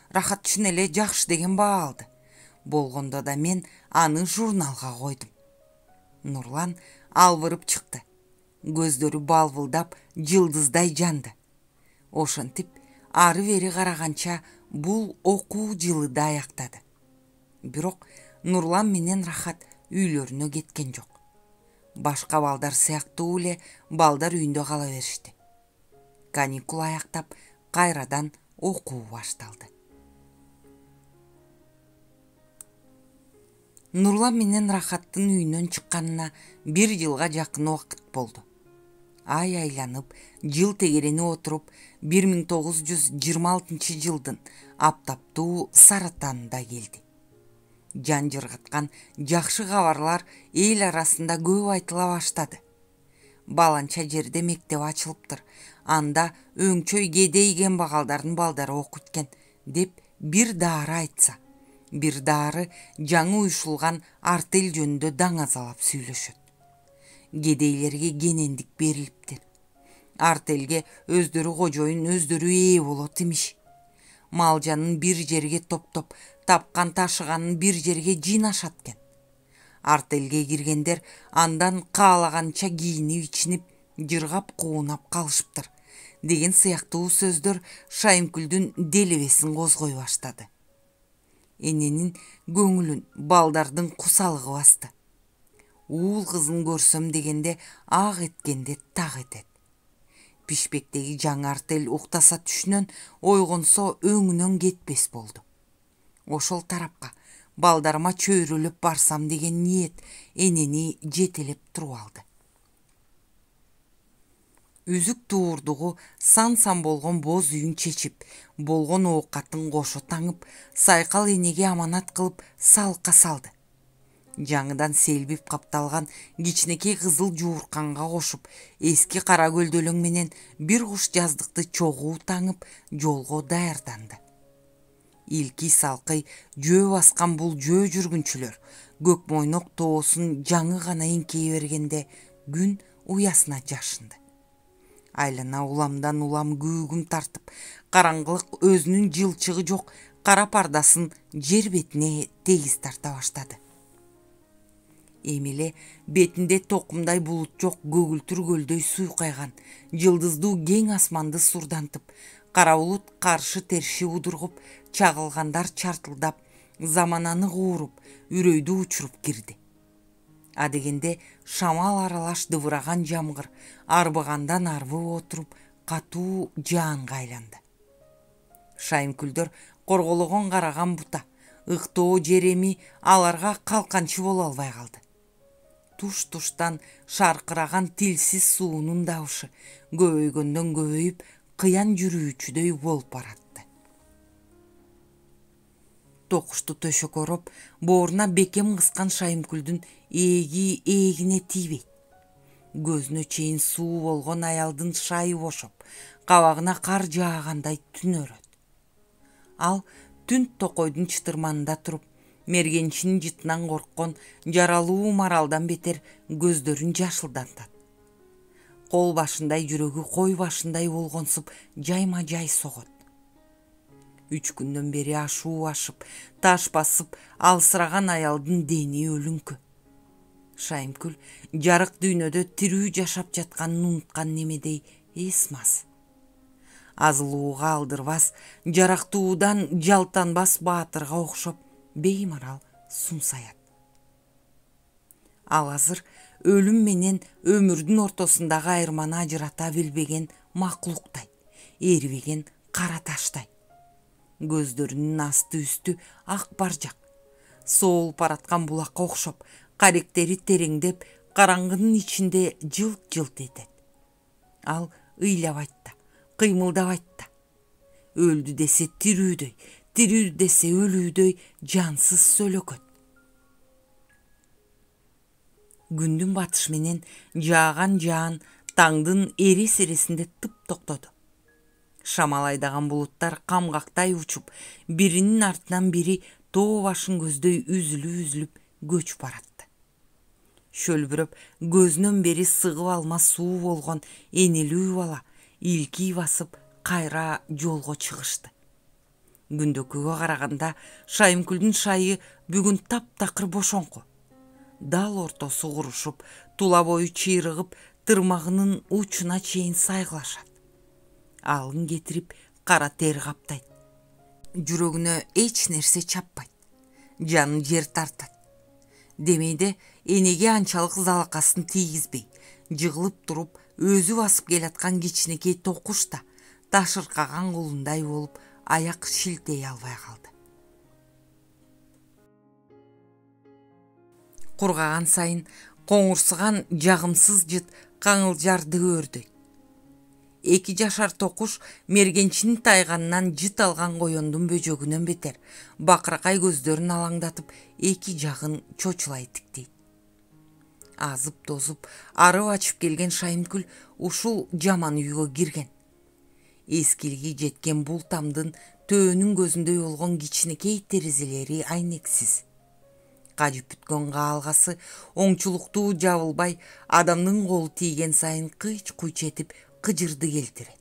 A: Рахат чын эле жакшы деген баа алды. Болгондо да мен аны журналга койдум. Нурлан албырып чыкты. Көздөрү балбылдап, жылдыздай жанды. Ошентип ары бери караганча бул окуу жылы да аяктады. Бирок Нурлан менен Рахат үйлөрүнө кеткен жок. Башка балдар сыяктуу эле балдар үйүндө кала беришти. Каникул аяктап, кайрадан окуу башталды. Нурлан менен Рахаттын үйүнөн чыкканына 1 жылга жакын убакыт болду. Ай айланып, жыл тегерени отуруп, 1926 жылдын аптаптуу саратанында келди. Жан жыргаткан жакшы кабарлар эл арасында көп айтыла баштады. Баланча жерде мектеп ачылыптыр. Анда өңчөй кедей кембагалдардын балдары окуйт экен деп бир дары айтса, бир дары жаңы уюшулган артель жөнүндө даңазалап сүйлөшөт. Кедейлерге кенендик берилиптир. Артелге өздөрү кожоюн, өздөрү ээ болот имиш. Мал жанын бир жерге топтоп, тапкан ташыганын бир жерге жыйнашат экен. Артелге киргендер андан каалаганча кийинип ичинип, жыргап куунап калышыптыр деген сыяктуу сөздөр Шайымкүлдүн делебесин козгой баштады. Эненин көңүлүн балдардын кусалыгы басты. Уул кызын көрсөм дегенде ак эткенде так этет. Пишпектеги жаңы артель уктаса түшүнөн ойгонсо өңүнөн кетпес болду. Ошол тарапка балдарыма чөйрөлөп барсам деген ниет энени жетелеп туруп алды. Үзүк туурдугу сан-сан болгон боз үйүн чечип, болгон оокатын кошо таңып, сайкал энеге аманат кылып салыкка салды. Жаңыдан селбип капталган кичинекей кызыл жуурканга кошуп, эски кара көлдөлөң менен бир куш жаздыкты чогуу таңып, жолго даярданды. Илки салкый жөө баскан бул жөө жүргүнчүлөр көк мойнок тоосун жаңы гана эңкей бергенде күн уясына жашынды. Айлана уламдан улам күүгүм тартып, караңгылык өзүнүн жылчыгы жок кара пардасын жер бетине тегиз тарта баштады. Эмиле бетинде токумдай булут жок көгүлтүр көлдөй суйкайган, жылдыздуу кең асманды сурдантып, кара булут каршы терши удургуп, чагылгандар чартылдап, замананы кууруп, үрөйдү учуруп кирди. Адегенде шамал аралаш дыбыраган жамгыр арбыгандан арбып отуруп, катуу жаанга айланды. Шайымкүлдөр коргологон караган бута, ыктоо жереми аларга калканчы боло албай калды. Туш-туштан шаркыраган тилсиз суунун дабышы көбөйгөндөн көбөйүп, кыян жүрүүчүдөй болуп баратты. Токушту төшөк ороп, бооруна бекем кыскан Шайымкүлдүн ээги эгине тийбейт. Көзүнө чейин суу болгон аялдын шайы бошоп, кабагына кар жаагандай түнөрөт. Ал түн токойдун чытырманында туруп, мергенчинин жытынан корккон жаралуу маралдан бетер көздөрүн жашылдантат. Кол башындай жүрөгү кой башындай болгонсуп жайма-жай согот. 3 күндөн бери ашуу ашып, таш басып, алсыраган аялдын дени өлүңкү. Шайымкүл жарык дүйнөдө тирүү жашап жатканын унуткан немедей эс-мас. Азылууга алдырбас, жарактуудан жалтанбас баатырга окшоп беймарал сумсаят. Ал азыр өлүм менен өмүрдүн ортосундагы айырманы ажырата билбеген макулуктай, эрибеген кара таштай. Көздөрүнүн асты үстү ак баржак, соолуп бараткан булакка окшоп, каректери тереңдеп, караңгынын ичинде жылт-жылт этет. Ал ыйлабайт да, кыймылдабайт да. Өлдү десе тирүүдөй, тирүү десе өлүүдөй жансыз сөлөкөт. Күндүн батыш менен жааган жаан таңдын эрес-эресинде тып токтоду. Шамал айдаган булуттар камгактай учуп, биринин артынан бири тоо башын көздөй үзүлүп көчүп баратты. Шөлбүрөп көзүнөн бери сыгып алмас суу болгон энелүү бала илкий басып кайра жолго чыгышты. Күндөкүгө караганда Шайымкүлдүн шайы бүгүн таптакыр бошоңку. Дал ортосу курушуп, тула бою чыйрыгып, тырмагынын учуна чейин сайгылашат. Алын кетирип кара тер каптайт. Жүрөгүнө эч нерсе чаппайт. Жанын жер тартат. Демейде энеге анчалык залакасын тийгизбей, жыгылып туруп, өзү басып келаткан кичинекей токуш да ташыркаган кулундай болуп аяк шилтей албай калды. Кургаган сайын коңурсуган жагымсыз жыт каңылжарды өрдөйт. 2 жашар токуш мергенчинин тайганынан жыт алган коёндун бөжөгүнөн бетер бакыракай көздөрүн алаңдатып 2 жагын чочулай тиктейт. Азып тозуп арып ачып келген Шайымкүл ушул жаман үйгө кирген. Эскилиги жеткен бул тамдын төөнүн көзүндөй болгон кичинекей терезелери айнексиз. Кажып бүткөн каалгасы оңчулуктуу жабылбай, адамдын колу тийген сайын кыйч-куйч этип кыжырды келтирет.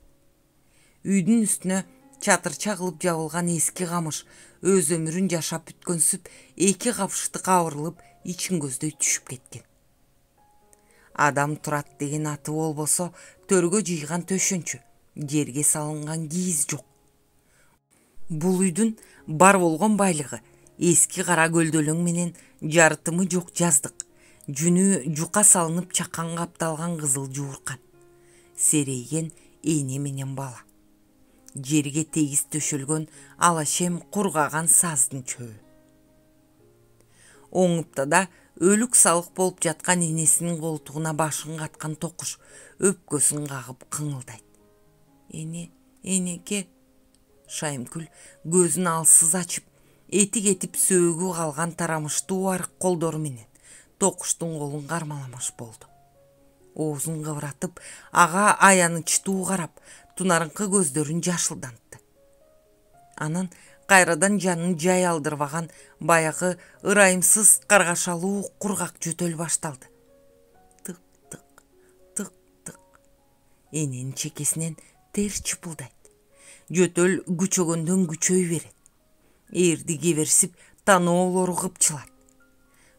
A: Үйдүн үстүнө чатырча кылып жабылган эски камыш, өз өмүрүн жашап бүткөнсүп 2 капшыкты кабырылып, ичин көздөй түшүп кеткен. Адам турат деген аты болбосо, төргө жыйган төшөнчү, жерге салынган кийиз жок. Бул үйдүн бар болгон байлыгы эски кара көлдөлөң менен жарытымы жок жаздык, жүнү жука салынып чакан капталган кызыл жууркан. Серейген эне менен бала. Жерге тегиз төшөлгөн алашем кургаган саздын чөбү. Оңупта да өлүк салык болуп жаткан энесинин колтугуна башын каткан токуш өпкөсүн кагып кыңылдайт. Энеке. Шайымкүл көзүн алсыз ачып, эти кетип сөөгү калган тарамыштуу арык колдору менен токуштун колун кармаламаш болду. Оозун кыбыратып, ага аянычтуу карап, тунарыңкы көздөрүн жашылдантты. Анан кайрадан жанын жай алдырбаган баягы ырайымсыз каргашалуу кургак жөтөл башталды. Тык-тык, тык-тык. Эненин чекесинен тер чыпылдайт. Жөтөл күчөгөндөн күчөй берет. Эрди кеберсип, таноолору кыпчылат.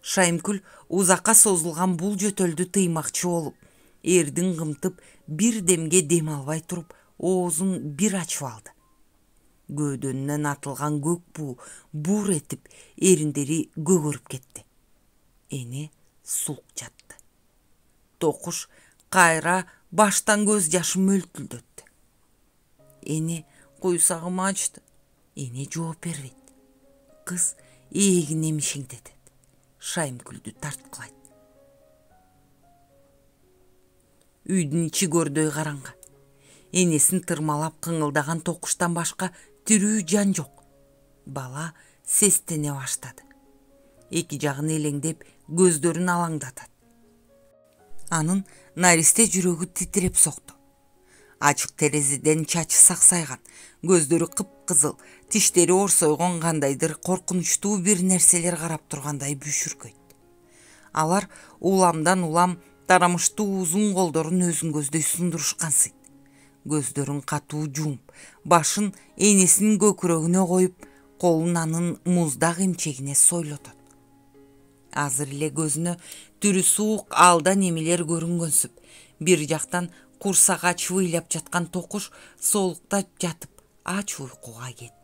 A: Шайымкүл узакка созулган бул жөтөлдү тыймакчы болуп, эрдин кымтып бир демге дем албай туруп, оозун бир ачып алды. Көөдөнүнөн атылган көк буу бур этип, эриндери көгөрүп кетти. Эне сулк жатты. Токуш кайра баштан көз жашы мөлтүлдөттү. Эне куйсагым ачты. Эне жооп бербейт. Кыз эгин эмишиңдетет. Шайымкүлдү тарткылайт. Үйдүн ичи көрдөй караңгы. Энесин тырмалап кыңылдаган токуштан башка тирүү жан жок. Бала сестене баштады. 2 жагын элеңдеп, көздөрүн алаңдатат. Анын наристе жүрөгү титиреп сокту. Ачык терезеден чачы саксайган, көздөрү кыпкызыл, тиштери орсойгон кандайдыр коркунучтуу бир нерселер карап тургандай бүшүркөйт. Алар уламдан улам тарамыштуу узун колдорун өзүн көздөй сундурушкансыйт. Көздөрүн катуу жумуп, башын энесинин көкүрөгүнө коюп, колун анын муздак эмчегине сойлотот. Азыр эле көзүнө түрү суук алдан эмелер көрүнгөнсүп, бир жактан курсак ачып ыйлап жаткан токуш солуктап жатып ач уйкуга кетти.